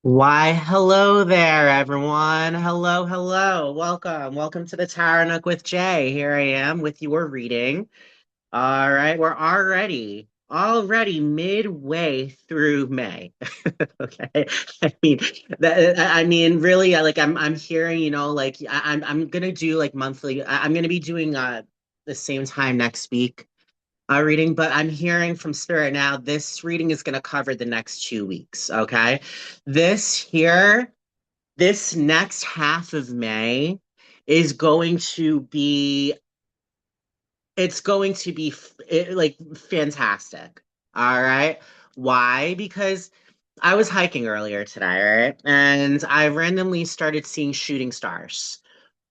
Why, hello there, everyone. Hello, hello. Welcome. Welcome to the Tara Nook with Jay. Here I am with your reading. All right, we're already midway through May. Okay. Really, I'm hearing, I'm gonna do like monthly. I'm gonna be doing the same time next week reading, but I'm hearing from Spirit now this reading is going to cover the next 2 weeks. Okay. This here, this next half of May is going to be, it's going to be like fantastic. All right. Why? Because I was hiking earlier today, right? And I randomly started seeing shooting stars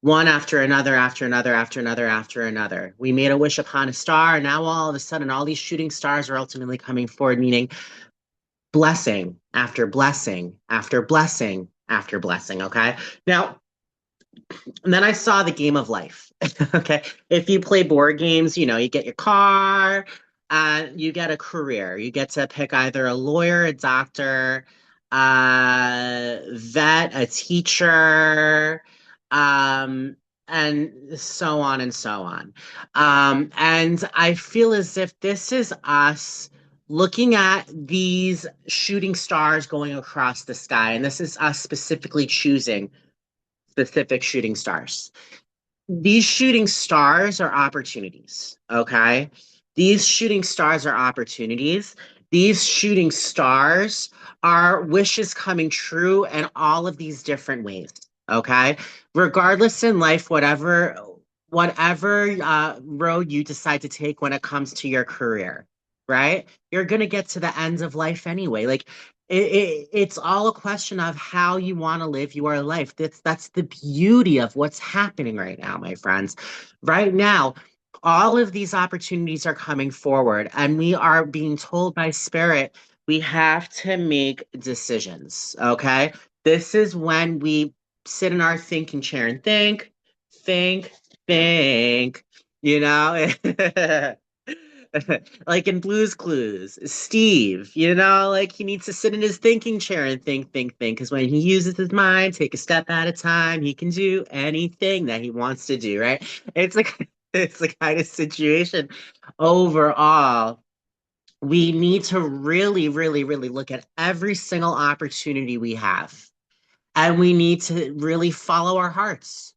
one after another, after another, after another, after another. We made a wish upon a star, and now all of a sudden, all these shooting stars are ultimately coming forward, meaning blessing after blessing after blessing after blessing. Okay. Now, and then I saw the game of life. Okay. If you play board games, you get your car, you get a career. You get to pick either a lawyer, a doctor, vet, a teacher, and so on and so on. And I feel as if this is us looking at these shooting stars going across the sky, and this is us specifically choosing specific shooting stars. These shooting stars are opportunities, okay? These shooting stars are opportunities. These shooting stars are wishes coming true in all of these different ways, okay? Regardless in life, whatever road you decide to take when it comes to your career, right? You're gonna get to the end of life anyway. Like it's all a question of how you want to live your life. That's the beauty of what's happening right now, my friends. Right now, all of these opportunities are coming forward, and we are being told by Spirit we have to make decisions. Okay. This is when we sit in our thinking chair and think, think, you know? Like in Blue's Clues, Steve, like he needs to sit in his thinking chair and think. Because when he uses his mind, take a step at a time, he can do anything that he wants to do, right? It's like it's the kind of situation overall. We need to really, really, really look at every single opportunity we have. And we need to really follow our hearts.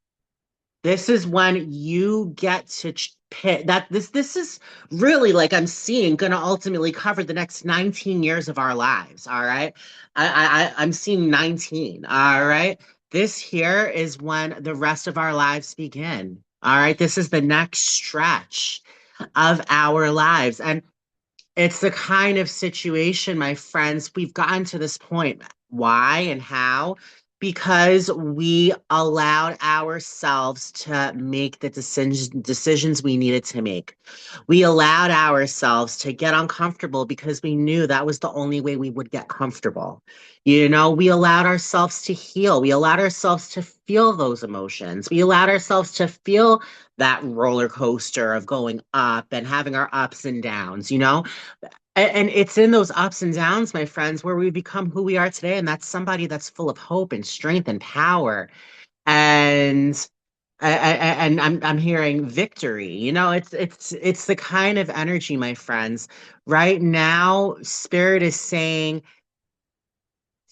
This is when you get to pick that this is really like I'm seeing going to ultimately cover the next 19 years of our lives. All right. I'm seeing 19. All right. This here is when the rest of our lives begin. All right. This is the next stretch of our lives. And it's the kind of situation, my friends, we've gotten to this point. Why and how? Because we allowed ourselves to make the decisions we needed to make. We allowed ourselves to get uncomfortable because we knew that was the only way we would get comfortable. We allowed ourselves to heal. We allowed ourselves to feel those emotions. We allowed ourselves to feel that roller coaster of going up and having our ups and downs, and it's in those ups and downs, my friends, where we become who we are today. And that's somebody that's full of hope and strength and power. And and I'm hearing victory. It's the kind of energy, my friends. Right now, Spirit is saying,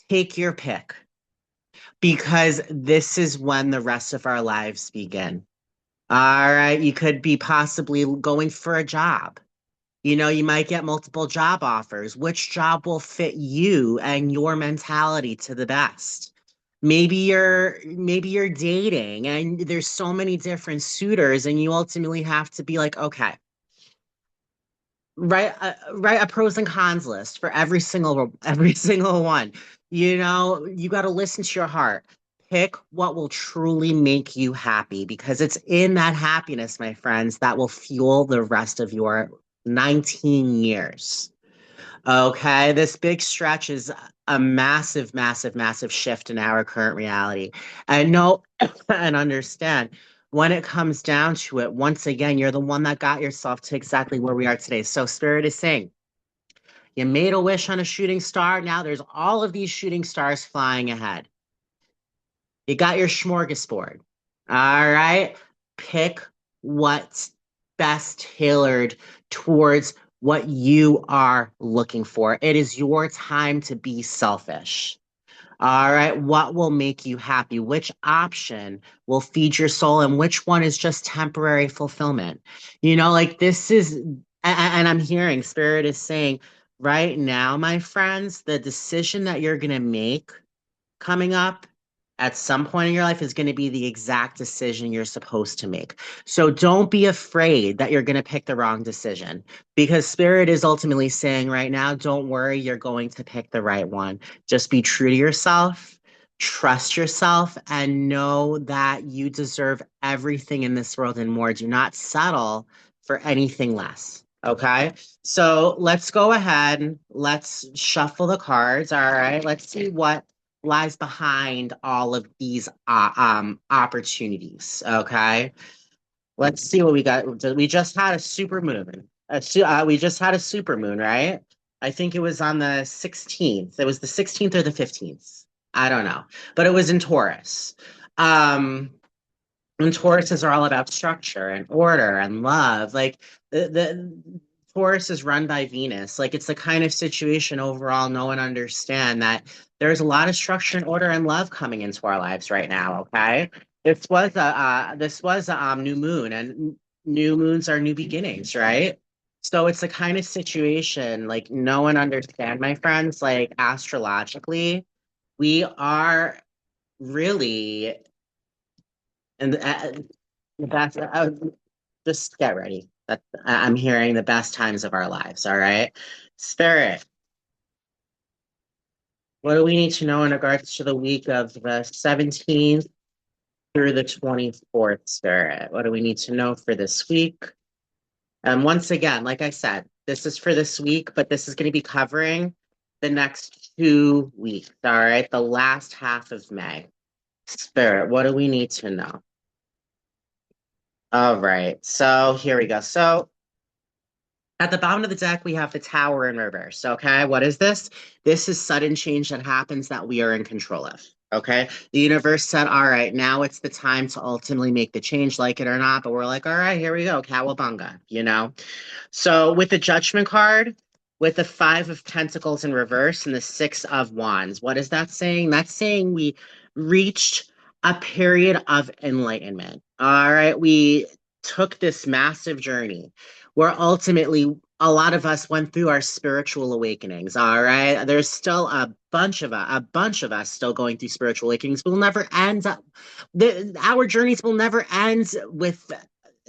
take your pick, because this is when the rest of our lives begin. All right, you could be possibly going for a job. You might get multiple job offers. Which job will fit you and your mentality to the best? Maybe you're dating and there's so many different suitors and you ultimately have to be like, okay, write a pros and cons list for every single one. You got to listen to your heart. Pick what will truly make you happy, because it's in that happiness, my friends, that will fuel the rest of your 19 years. Okay, this big stretch is a massive, massive, massive shift in our current reality. And know and understand, when it comes down to it, once again, you're the one that got yourself to exactly where we are today. So Spirit is saying, You made a wish on a shooting star. Now there's all of these shooting stars flying ahead. You got your smorgasbord. All right. Pick what's best tailored towards what you are looking for. It is your time to be selfish. All right. What will make you happy? Which option will feed your soul and which one is just temporary fulfillment? Like this is, and I'm hearing Spirit is saying right now, my friends, the decision that you're going to make coming up at some point in your life is going to be the exact decision you're supposed to make. So don't be afraid that you're going to pick the wrong decision because Spirit is ultimately saying right now, don't worry, you're going to pick the right one. Just be true to yourself, trust yourself, and know that you deserve everything in this world and more. Do not settle for anything less. Okay. So let's go ahead. Let's shuffle the cards. All right. Let's see what lies behind all of these opportunities. Okay, let's see what we got. We just had a super moon. We just had a super moon, right? I think it was on the 16th. It was the 16th or the 15th. I don't know, but it was in Taurus. Um, and Tauruses are all about structure and order and love. Like the Taurus is run by Venus. Like it's the kind of situation overall no one understand that there's a lot of structure and order and love coming into our lives right now. Okay, this was a new moon, and new moons are new beginnings, right? So it's the kind of situation like no one understand, my friends. Like astrologically, we are really and that's just get ready. I'm hearing the best times of our lives. All right, Spirit. What do we need to know in regards to the week of the 17th through the 24th, Spirit? What do we need to know for this week? And once again, like I said, this is for this week, but this is going to be covering the next 2 weeks. All right, the last half of May. Spirit, what do we need to know? All right, so here we go. So at the bottom of the deck, we have the tower in reverse. Okay, what is this? This is sudden change that happens that we are in control of. Okay, the universe said, all right, now it's the time to ultimately make the change, like it or not. But we're like, all right, here we go, cowabunga. So with the judgment card, with the Five of Pentacles in reverse and the Six of Wands, what is that saying? That's saying we reached a period of enlightenment. All right, we took this massive journey where ultimately a lot of us went through our spiritual awakenings. All right, there's still a bunch of us still going through spiritual awakenings. We'll never end up. Our journeys will never end with.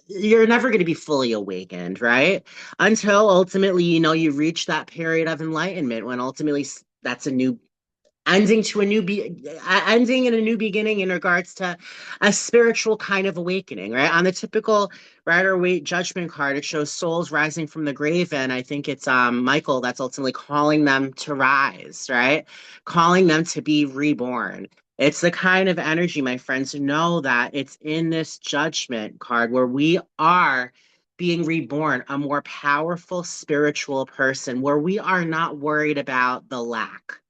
You're never going to be fully awakened, right? Until ultimately, you reach that period of enlightenment when ultimately that's a new ending to a new ending in a new beginning in regards to a spiritual kind of awakening, right? On the typical Rider Waite judgment card, it shows souls rising from the grave, and I think it's Michael that's ultimately calling them to rise, right? Calling them to be reborn. It's the kind of energy, my friends, to know that it's in this judgment card where we are being reborn, a more powerful spiritual person, where we are not worried about the lack.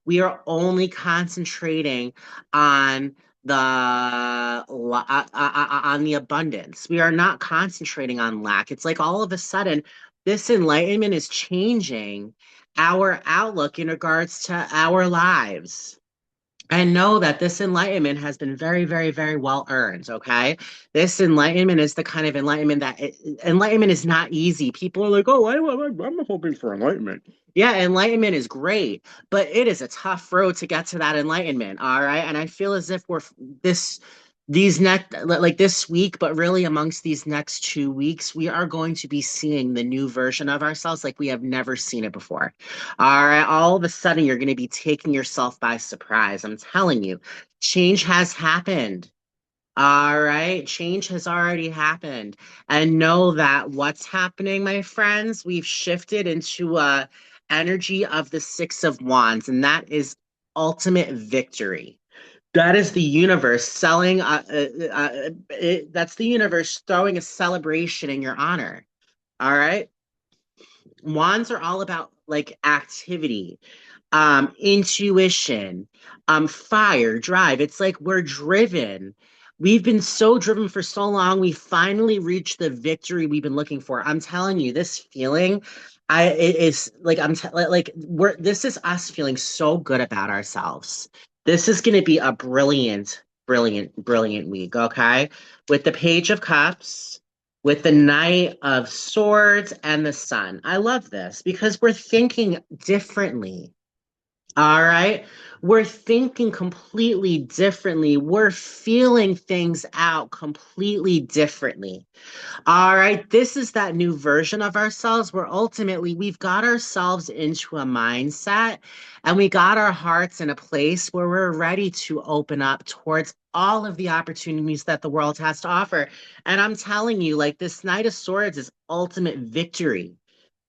We are only concentrating on the abundance. We are not concentrating on lack. It's like all of a sudden this enlightenment is changing our outlook in regards to our lives. And know that this enlightenment has been very, very, very well earned. Okay. This enlightenment is the kind of enlightenment that enlightenment is not easy. People are like, oh, I'm hoping for enlightenment. Yeah, enlightenment is great, but it is a tough road to get to that enlightenment. All right. And I feel as if this, these next, like this week, but really amongst these next 2 weeks, we are going to be seeing the new version of ourselves like we have never seen it before. All right, all of a sudden you're going to be taking yourself by surprise. I'm telling you, change has happened. All right, change has already happened. And know that what's happening, my friends, we've shifted into a energy of the Six of Wands, and that is ultimate victory. That is the universe selling, that's the universe throwing a celebration in your honor. All right. Wands are all about like activity, intuition, fire, drive. It's like we're driven. We've been so driven for so long. We finally reached the victory we've been looking for. I'm telling you, this feeling, it is like like we're this is us feeling so good about ourselves. This is going to be a brilliant, brilliant, brilliant week. Okay, with the Page of Cups, with the Knight of Swords and the Sun. I love this because we're thinking differently. All right. We're thinking completely differently. We're feeling things out completely differently. All right. This is that new version of ourselves where ultimately we've got ourselves into a mindset and we got our hearts in a place where we're ready to open up towards all of the opportunities that the world has to offer. And I'm telling you, like this Knight of Swords is ultimate victory.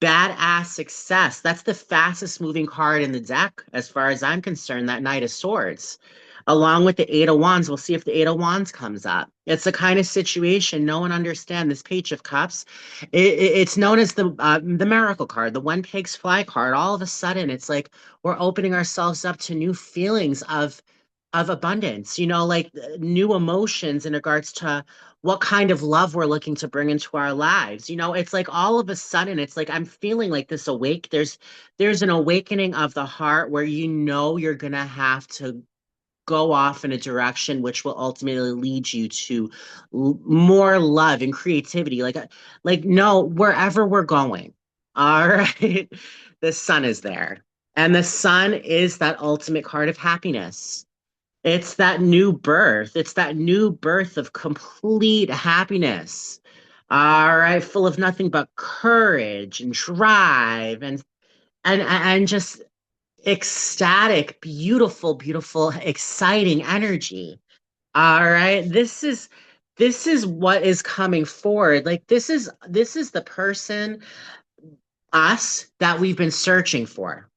Badass success. That's the fastest moving card in the deck, as far as I'm concerned, that Knight of Swords. Along with the Eight of Wands, we'll see if the Eight of Wands comes up. It's the kind of situation no one understands. This Page of Cups, it's known as the miracle card, the when pigs fly card. All of a sudden, it's like we're opening ourselves up to new feelings of abundance, like new emotions in regards to what kind of love we're looking to bring into our lives. It's like all of a sudden it's like I'm feeling like this awake. There's an awakening of the heart where you're going to have to go off in a direction which will ultimately lead you to more love and creativity. Like no, wherever we're going. All right. The sun is there. And the sun is that ultimate card of happiness. It's that new birth. It's that new birth of complete happiness. All right, full of nothing but courage and drive and just ecstatic, beautiful, beautiful, exciting energy. All right. This is what is coming forward. Like this is the person, us, that we've been searching for.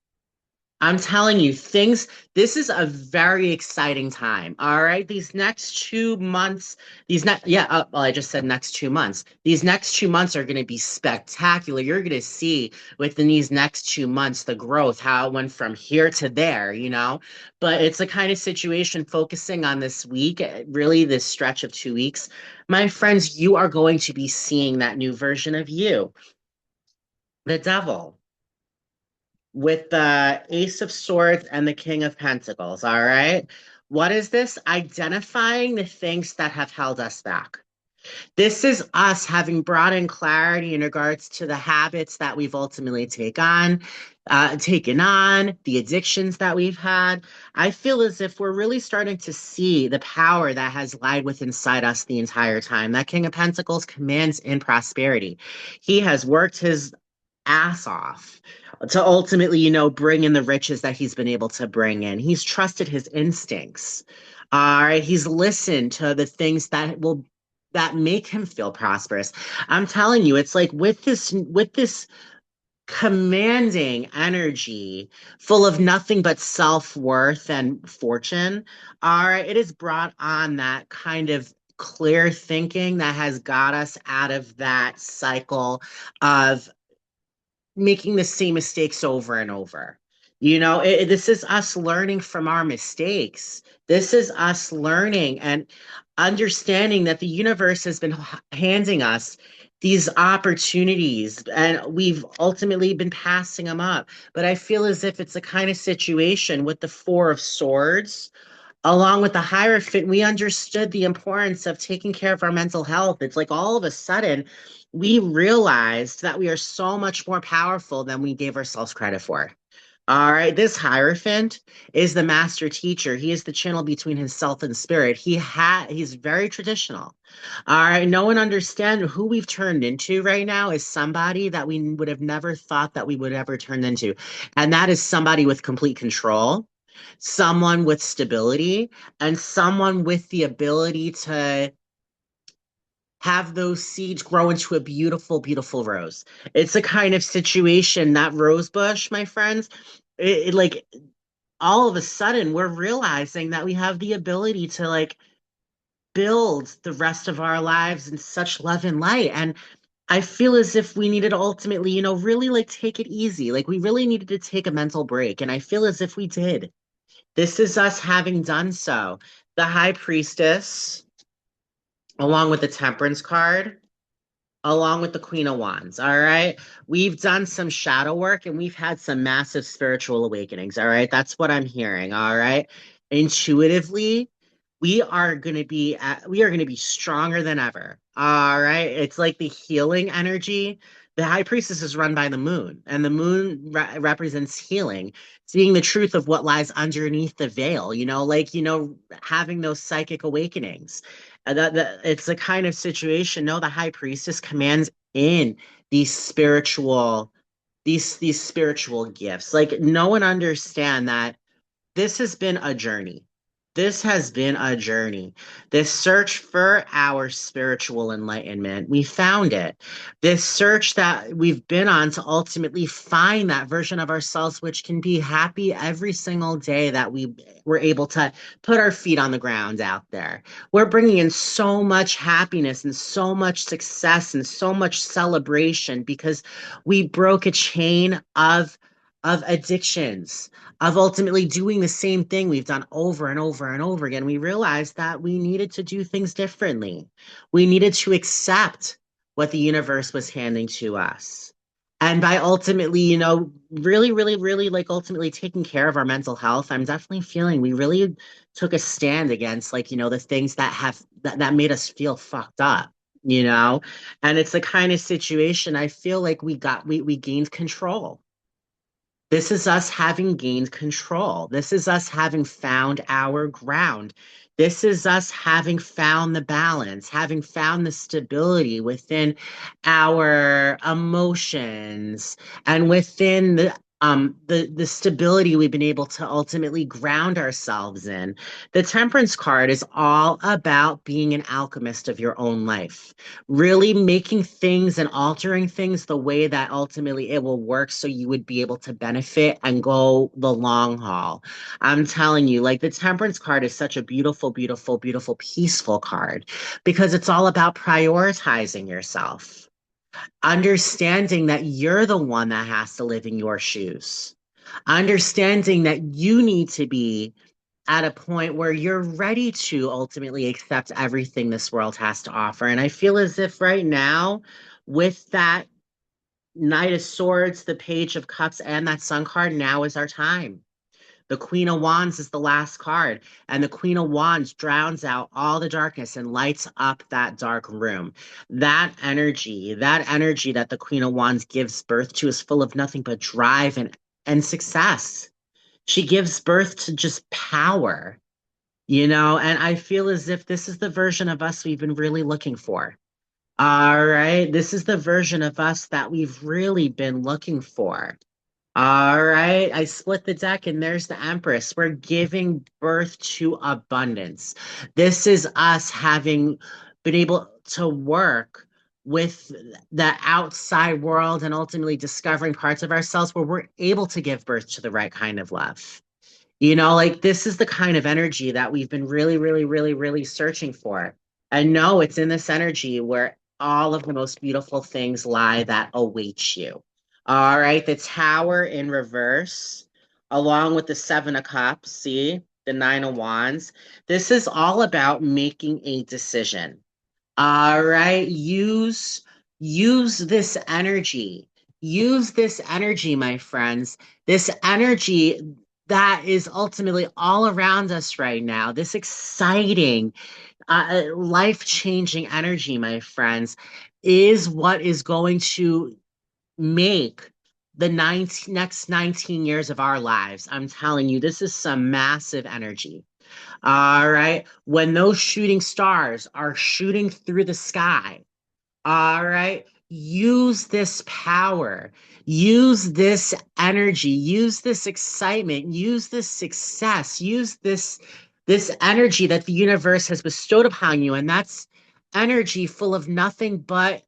I'm telling you, this is a very exciting time. All right. These next 2 months, well, I just said next 2 months. These next 2 months are going to be spectacular. You're going to see within these next 2 months the growth, how it went from here to there. But it's a kind of situation focusing on this week, really this stretch of 2 weeks. My friends, you are going to be seeing that new version of you, the devil with the Ace of Swords and the King of Pentacles. All right. What is this? Identifying the things that have held us back. This is us having brought in clarity in regards to the habits that we've ultimately taken on, the addictions that we've had. I feel as if we're really starting to see the power that has lied within inside us the entire time. That King of Pentacles commands in prosperity. He has worked his ass off to ultimately, bring in the riches that he's been able to bring in. He's trusted his instincts. All right. He's listened to the things that make him feel prosperous. I'm telling you, it's like with this commanding energy full of nothing but self-worth and fortune. All right. It has brought on that kind of clear thinking that has got us out of that cycle of making the same mistakes over and over. This is us learning from our mistakes. This is us learning and understanding that the universe has been handing us these opportunities and we've ultimately been passing them up. But I feel as if it's a kind of situation with the Four of Swords along with the Hierophant, we understood the importance of taking care of our mental health. It's like all of a sudden we realized that we are so much more powerful than we gave ourselves credit for. All right, this Hierophant is the master teacher. He is the channel between himself and spirit. He's very traditional. All right, no one understands who we've turned into right now is somebody that we would have never thought that we would ever turn into. And that is somebody with complete control, someone with stability, and someone with the ability to have those seeds grow into a beautiful, beautiful rose. It's a kind of situation that rose bush, my friends. Like all of a sudden, we're realizing that we have the ability to like build the rest of our lives in such love and light. And I feel as if we needed to ultimately, really like take it easy. Like we really needed to take a mental break. And I feel as if we did. This is us having done so. The High Priestess, along with the Temperance card, along with the Queen of Wands. All right. We've done some shadow work and we've had some massive spiritual awakenings. All right. That's what I'm hearing. All right. Intuitively, we are going to be stronger than ever. All right. It's like the healing energy. The high priestess is run by the moon, and the moon represents healing, seeing the truth of what lies underneath the veil, like, having those psychic awakenings. It's the kind of situation. No, the high priestess commands in these spiritual, these spiritual gifts. Like no one understand that this has been a journey. This has been a journey. This search for our spiritual enlightenment, we found it. This search that we've been on to ultimately find that version of ourselves, which can be happy every single day that we were able to put our feet on the ground out there. We're bringing in so much happiness and so much success and so much celebration because we broke a chain of addictions, of ultimately doing the same thing we've done over and over and over again. We realized that we needed to do things differently. We needed to accept what the universe was handing to us. And by ultimately, really, really, really like ultimately taking care of our mental health, I'm definitely feeling we really took a stand against like, the things that made us feel fucked up, you know? And it's the kind of situation I feel like we gained control. This is us having gained control. This is us having found our ground. This is us having found the balance, having found the stability within our emotions and within the stability we've been able to ultimately ground ourselves in. The Temperance card is all about being an alchemist of your own life, really making things and altering things the way that ultimately it will work so you would be able to benefit and go the long haul. I'm telling you, like the Temperance card is such a beautiful, beautiful, beautiful, peaceful card because it's all about prioritizing yourself, understanding that you're the one that has to live in your shoes, understanding that you need to be at a point where you're ready to ultimately accept everything this world has to offer. And I feel as if right now, with that Knight of Swords, the Page of Cups, and that Sun card, now is our time. The Queen of Wands is the last card, and the Queen of Wands drowns out all the darkness and lights up that dark room. That energy that the Queen of Wands gives birth to is full of nothing but drive and success. She gives birth to just power. And I feel as if this is the version of us we've been really looking for. All right. This is the version of us that we've really been looking for. All right. I split the deck and there's the Empress. We're giving birth to abundance. This is us having been able to work with the outside world and ultimately discovering parts of ourselves where we're able to give birth to the right kind of love. Like this is the kind of energy that we've been really, really, really, really searching for. And no, it's in this energy where all of the most beautiful things lie that await you. All right, the Tower in reverse, along with the Seven of Cups, see, the Nine of Wands. This is all about making a decision. All right, use this energy. Use this energy, my friends. This energy that is ultimately all around us right now. This exciting, life-changing energy, my friends, is what is going to make the next 19 years of our lives. I'm telling you, this is some massive energy. All right. When those shooting stars are shooting through the sky, all right. Use this power, use this energy, use this excitement, use this success, use this energy that the universe has bestowed upon you. And that's energy full of nothing but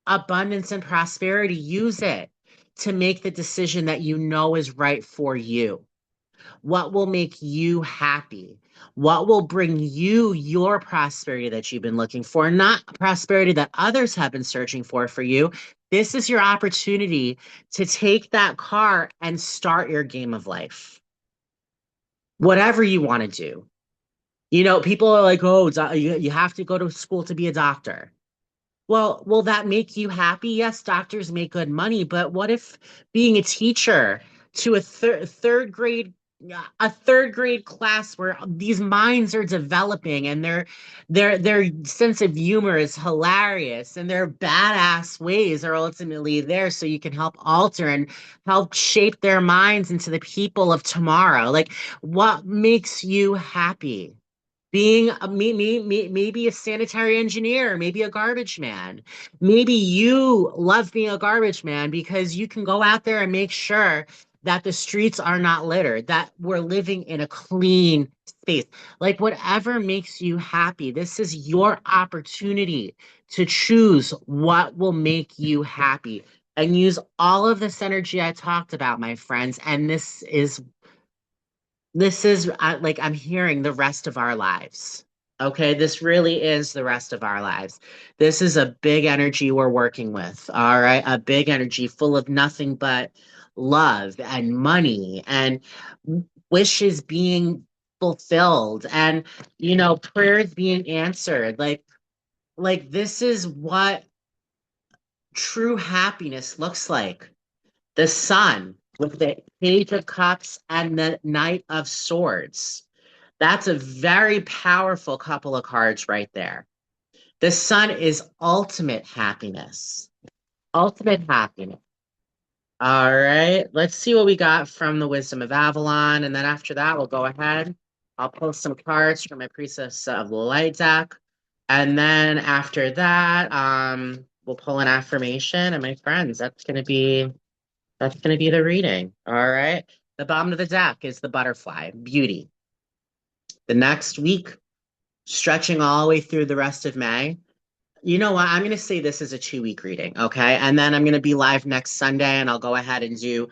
abundance and prosperity. Use it to make the decision that you know is right for you. What will make you happy? What will bring you your prosperity that you've been looking for, not prosperity that others have been searching for you. This is your opportunity to take that car and start your game of life. Whatever you want to do. You know, people are like, oh, you have to go to school to be a doctor. Well, will that make you happy? Yes, doctors make good money, but what if being a teacher to a third grade class where these minds are developing and their sense of humor is hilarious and their badass ways are ultimately there so you can help alter and help shape their minds into the people of tomorrow. Like, what makes you happy? Being maybe a sanitary engineer, maybe a garbage man. Maybe you love being a garbage man because you can go out there and make sure that the streets are not littered, that we're living in a clean space. Like whatever makes you happy, this is your opportunity to choose what will make you happy and use all of this energy I talked about, my friends. And this is like I'm hearing the rest of our lives. Okay, this really is the rest of our lives. This is a big energy we're working with. All right, a big energy full of nothing but love and money and wishes being fulfilled and prayers being answered. Like this is what true happiness looks like. The sun with the Page of Cups and the Knight of Swords. That's a very powerful couple of cards right there. The sun is ultimate happiness. Ultimate happiness. All right, let's see what we got from the Wisdom of Avalon. And then after that, we'll go ahead. I'll pull some cards from my Priestess of the Light deck. And then after that, we'll pull an affirmation. And my friends, that's gonna be the reading. All right. The bottom of the deck is the butterfly, beauty. The next week, stretching all the way through the rest of May. You know what? I'm going to say this is a 2 week reading, okay? And then I'm going to be live next Sunday and I'll go ahead and do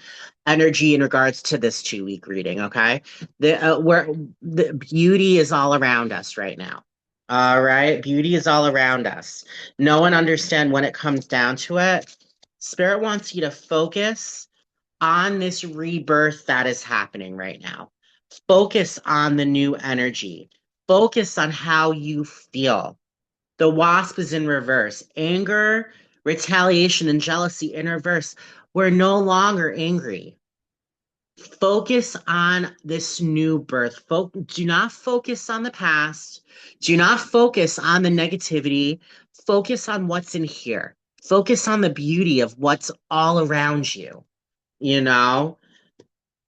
energy in regards to this 2 week reading, okay? Where the beauty is all around us right now. All right, beauty is all around us. No one understand when it comes down to it. Spirit wants you to focus on this rebirth that is happening right now. Focus on the new energy. Focus on how you feel. The wasp is in reverse. Anger, retaliation, and jealousy in reverse. We're no longer angry. Focus on this new birth. Do not focus on the past. Do not focus on the negativity. Focus on what's in here. Focus on the beauty of what's all around you, you know,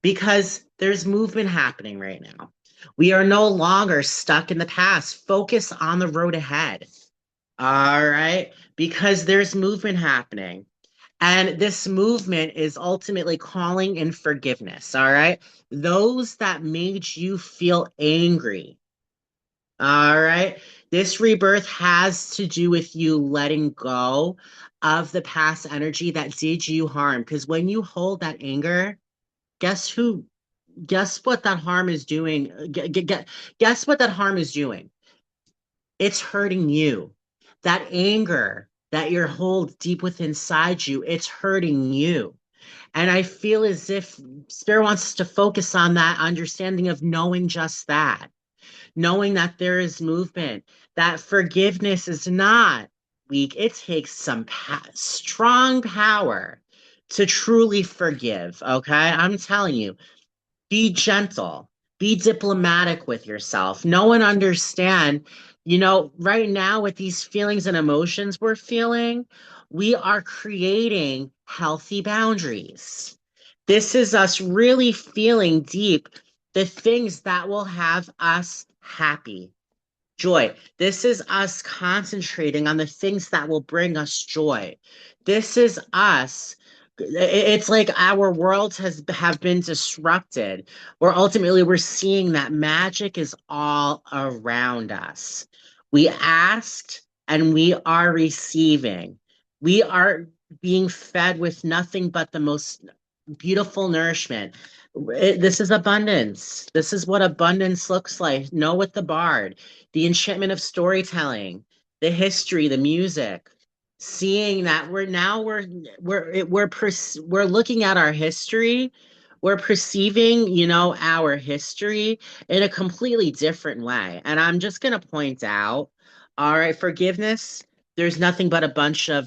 because there's movement happening right now. We are no longer stuck in the past. Focus on the road ahead. All right, because there's movement happening. And this movement is ultimately calling in forgiveness. All right. Those that made you feel angry. All right. This rebirth has to do with you letting go of the past energy that did you harm. Because when you hold that anger, guess who? Guess what that harm is doing? Guess what that harm is doing? It's hurting you. That anger that you hold deep within inside you, it's hurting you. And I feel as if Spirit wants us to focus on that understanding of knowing just that, knowing that there is movement, that forgiveness is not weak. It takes some strong power to truly forgive. Okay. I'm telling you, be gentle, be diplomatic with yourself. No one understand, right now with these feelings and emotions we're feeling, we are creating healthy boundaries. This is us really feeling deep the things that will have us happy. Joy. This is us concentrating on the things that will bring us joy. This is us. It's like our worlds have been disrupted, where ultimately we're seeing that magic is all around us. We asked and we are receiving. We are being fed with nothing but the most beautiful nourishment. This is abundance. This is what abundance looks like. Know with the bard, the enchantment of storytelling, the history, the music. Seeing that we're looking at our history, we're perceiving, our history in a completely different way. And I'm just gonna point out, all right, forgiveness. There's nothing but a bunch of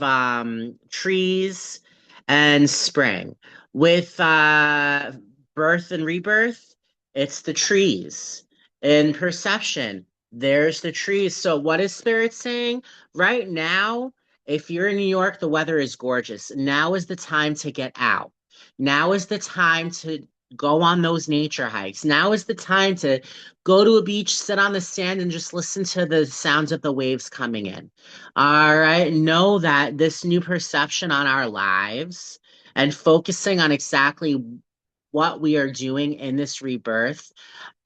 trees and spring. With birth and rebirth, it's the trees. In perception, there's the trees. So, what is Spirit saying? Right now, if you're in New York, the weather is gorgeous. Now is the time to get out. Now is the time to go on those nature hikes. Now is the time to go to a beach, sit on the sand, and just listen to the sounds of the waves coming in. All right. Know that this new perception on our lives and focusing on exactly what we are doing in this rebirth,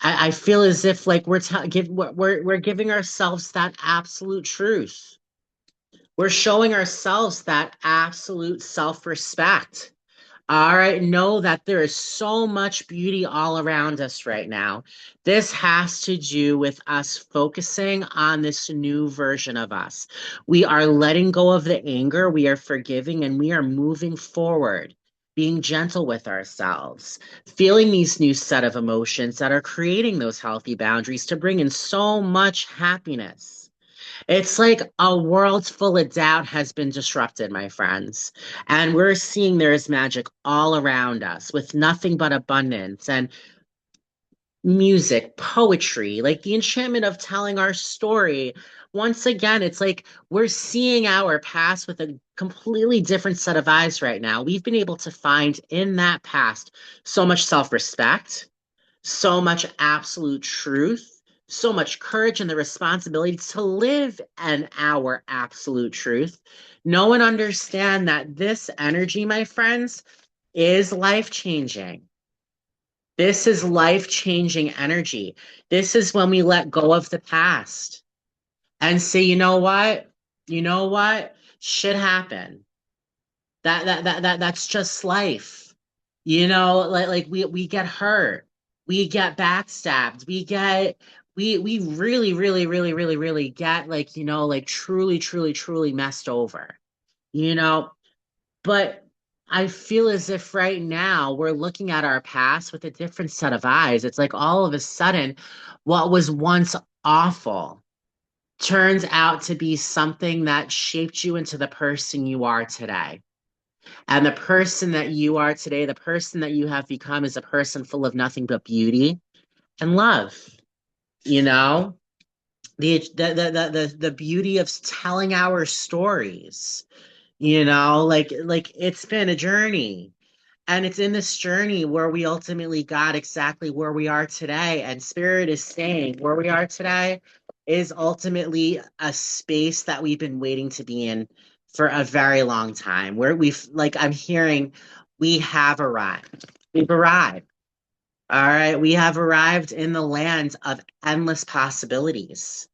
I feel as if like we're giving ourselves that absolute truth. We're showing ourselves that absolute self-respect. All right, know that there is so much beauty all around us right now. This has to do with us focusing on this new version of us. We are letting go of the anger, we are forgiving, and we are moving forward, being gentle with ourselves, feeling these new set of emotions that are creating those healthy boundaries to bring in so much happiness. It's like a world full of doubt has been disrupted, my friends. And we're seeing there is magic all around us with nothing but abundance and music, poetry, like the enchantment of telling our story. Once again, it's like we're seeing our past with a completely different set of eyes right now. We've been able to find in that past so much self respect, so much absolute truth, so much courage, and the responsibility to live in our absolute truth. Know and understand that this energy, my friends, is life changing. This is life changing energy. This is when we let go of the past and say, you know what? You know what? Shit happened. That's just life. Like we get hurt, we get backstabbed, we really, really, really, really, really get like, like truly, truly, truly messed over, you know. But I feel as if right now we're looking at our past with a different set of eyes. It's like all of a sudden, what was once awful turns out to be something that shaped you into the person you are today. And the person that you are today, the person that you have become, is a person full of nothing but beauty and love. You know, the beauty of telling our stories. Like it's been a journey. And it's in this journey where we ultimately got exactly where we are today. And Spirit is saying where we are today is ultimately a space that we've been waiting to be in for a very long time. Where I'm hearing, we have arrived. We've arrived. All right. We have arrived in the land of endless possibilities.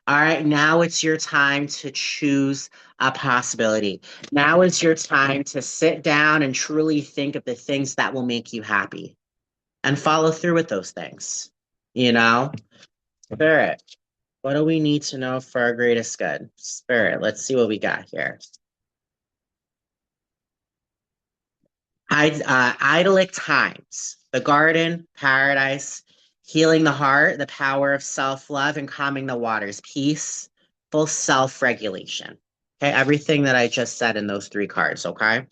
All right. Now it's your time to choose a possibility. Now is your time to sit down and truly think of the things that will make you happy and follow through with those things. You know, Spirit, what do we need to know for our greatest good? Spirit, let's see what we got here. Idyllic times, the garden, paradise, healing the heart, the power of self love, and calming the waters, peace, full self regulation. Okay, everything that I just said in those three cards. Okay,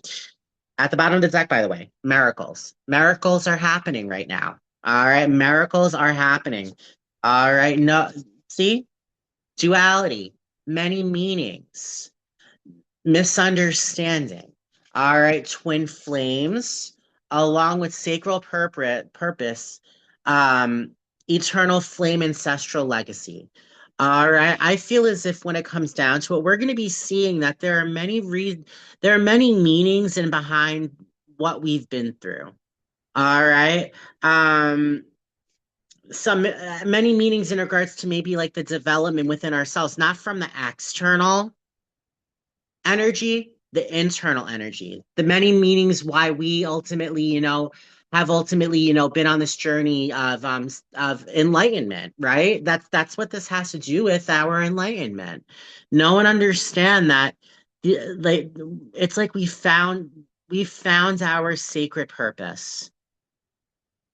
at the bottom of the deck, by the way, miracles. Miracles are happening right now. All right, miracles are happening. All right, no, see, duality, many meanings, misunderstanding. All right, twin flames, along with sacral purpose, um, eternal flame ancestral legacy. All right, I feel as if when it comes down to it, we're going to be seeing that there are many meanings in behind what we've been through. All right, some many meanings in regards to maybe like the development within ourselves, not from the external energy, the internal energy, the many meanings why we ultimately, have ultimately, been on this journey of enlightenment, right? That's what this has to do with our enlightenment. No one understand that like it's like we found our sacred purpose.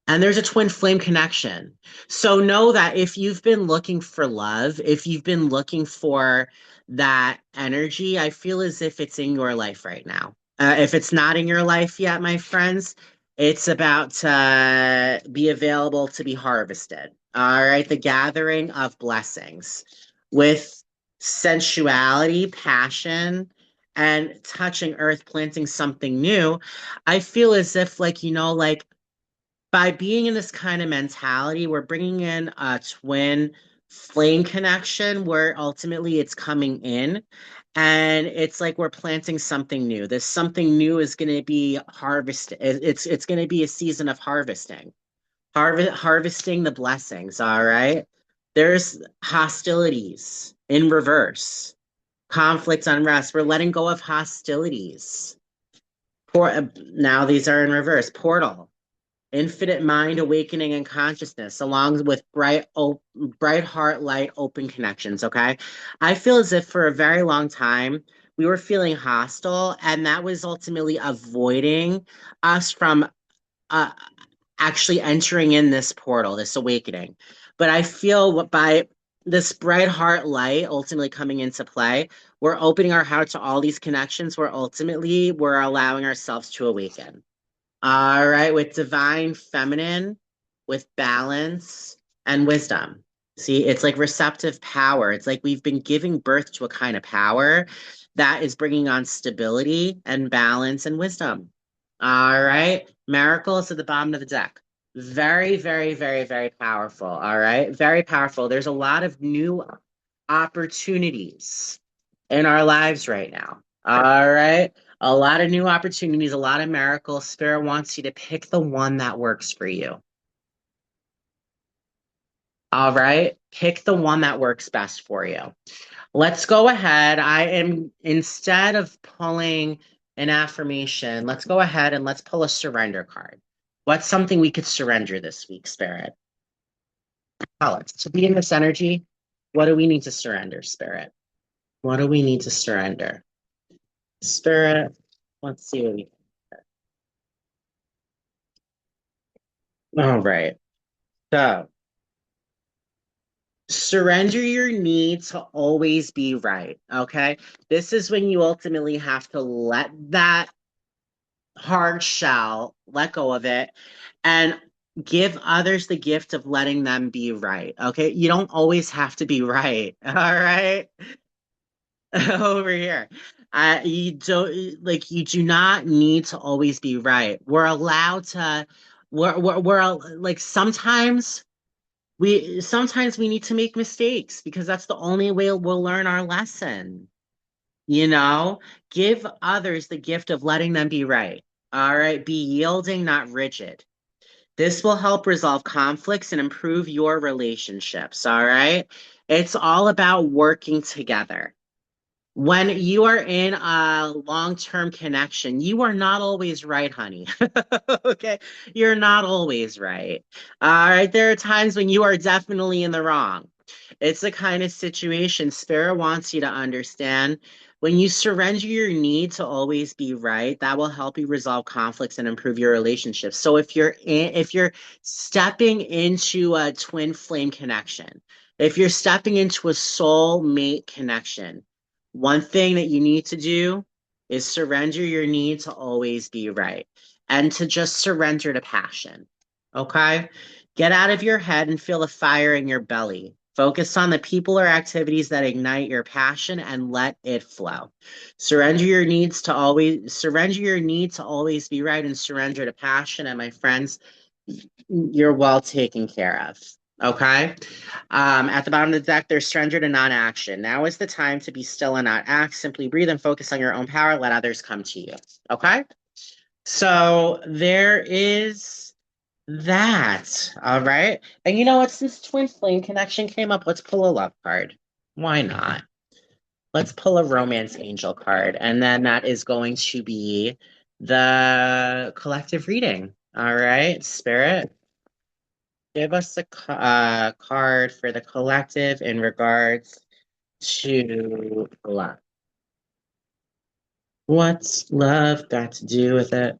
And there's a twin flame connection. So know that if you've been looking for love, if you've been looking for that energy, I feel as if it's in your life right now. If it's not in your life yet, my friends, it's about to be available to be harvested. All right. The gathering of blessings with sensuality, passion, and touching earth, planting something new. I feel as if, like, by being in this kind of mentality, we're bringing in a twin flame connection where ultimately it's coming in and it's like we're planting something new. This something new is going to be harvest. It's going to be a season of harvesting, harvesting the blessings. All right. There's hostilities in reverse, conflict, unrest. We're letting go of hostilities. Now these are in reverse. Portal, infinite mind awakening and consciousness along with bright heart light open connections. Okay, I feel as if for a very long time we were feeling hostile, and that was ultimately avoiding us from uh, actually entering in this portal, this awakening. But I feel by this bright heart light ultimately coming into play, we're opening our heart to all these connections where ultimately we're allowing ourselves to awaken. All right, with divine feminine, with balance and wisdom. See, it's like receptive power. It's like we've been giving birth to a kind of power that is bringing on stability and balance and wisdom. All right, miracles at the bottom of the deck. Very, very, very, very powerful. All right, very powerful. There's a lot of new opportunities in our lives right now. All right. A lot of new opportunities, a lot of miracles. Spirit wants you to pick the one that works for you. All right. Pick the one that works best for you. Let's go ahead. Instead of pulling an affirmation, let's go ahead and let's pull a surrender card. What's something we could surrender this week, Spirit? Tell us. To be in this energy, what do we need to surrender, Spirit? What do we need to surrender? Spirit, let's see what we. All right. So surrender your need to always be right. Okay. This is when you ultimately have to let that hard shell, let go of it, and give others the gift of letting them be right. Okay. You don't always have to be right. All right. Over here. You do not need to always be right. We're allowed to, we're like sometimes we need to make mistakes because that's the only way we'll learn our lesson. You know, give others the gift of letting them be right. All right, be yielding, not rigid. This will help resolve conflicts and improve your relationships. All right, it's all about working together. When you are in a long-term connection, you are not always right, honey. Okay? You're not always right. All right. There are times when you are definitely in the wrong. It's the kind of situation Spirit wants you to understand. When you surrender your need to always be right, that will help you resolve conflicts and improve your relationships. So if you're stepping into a twin flame connection, if you're stepping into a soul mate connection, one thing that you need to do is surrender your need to always be right and to just surrender to passion. Okay? Get out of your head and feel the fire in your belly. Focus on the people or activities that ignite your passion and let it flow. Surrender your need to always be right and surrender to passion. And my friends, you're well taken care of. Okay. At the bottom of the deck, there's surrender to non-action. Now is the time to be still and not act. Simply breathe and focus on your own power. Let others come to you. Okay. So there is that. All right. And you know what? Since twin flame connection came up, let's pull a love card. Why not? Let's pull a romance angel card. And then that is going to be the collective reading. All right, Spirit, give us a card for the collective in regards to love. What's love got to do with it?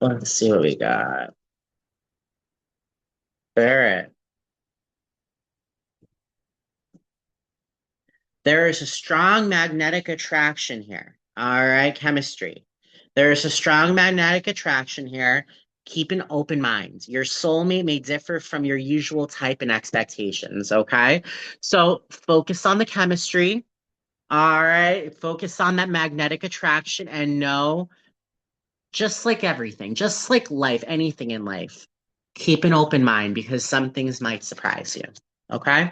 Let's see what we got. Spirit. There is a strong magnetic attraction here. All right, chemistry. There is a strong magnetic attraction here. Keep an open mind. Your soulmate may differ from your usual type and expectations. Okay. So focus on the chemistry. All right. Focus on that magnetic attraction and know, just like everything, just like life, anything in life, keep an open mind because some things might surprise you. Okay.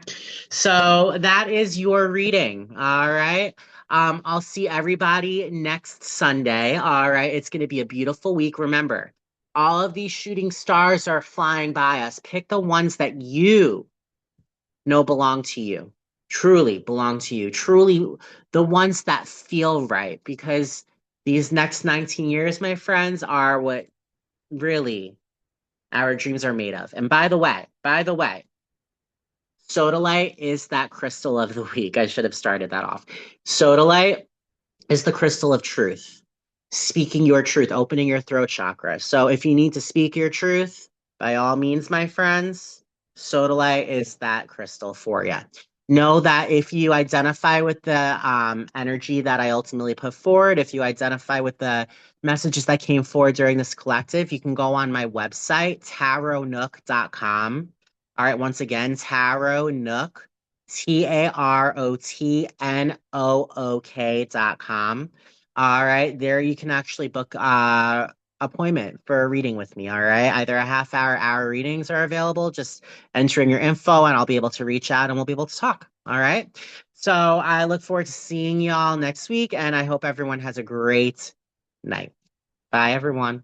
So that is your reading. All right. I'll see everybody next Sunday. All right. It's going to be a beautiful week. Remember, all of these shooting stars are flying by us. Pick the ones that you know belong to you, truly belong to you, truly the ones that feel right, because these next 19 years, my friends, are what really our dreams are made of. And by the way, sodalite is that crystal of the week. I should have started that off. Sodalite is the crystal of truth, speaking your truth, opening your throat chakra. So if you need to speak your truth, by all means, my friends, sodalite is that crystal for you. Know that if you identify with the energy that I ultimately put forward, if you identify with the messages that came forward during this collective, you can go on my website, tarotnook.com. All right, once again, Tarot Nook, TAROTNOOK.com. All right, there you can actually book appointment for a reading with me. All right, either a half hour readings are available. Just enter in your info and I'll be able to reach out and we'll be able to talk. All right. So I look forward to seeing y'all next week and I hope everyone has a great night. Bye, everyone.